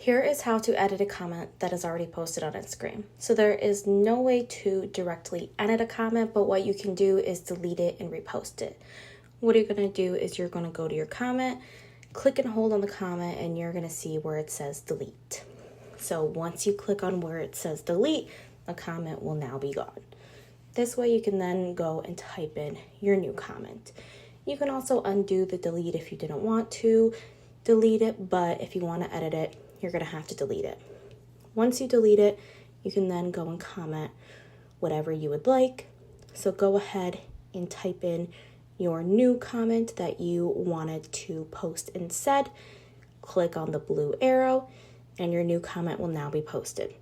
Here is how to edit a comment that is already posted on Instagram. So there is no way to directly edit a comment, but what you can do is delete it and repost it. What you're going to do is you're going to go to your comment, click and hold on the comment, and you're going to see where it says delete. So once you click on where it says delete, the comment will now be gone. This way you can then go and type in your new comment. You can also undo the delete if you didn't want to delete it, but if you want to edit it, you're going to have to delete it. Once you delete it, you can then go and comment whatever you would like. So go ahead and type in your new comment that you wanted to post instead. Click on the blue arrow, and your new comment will now be posted.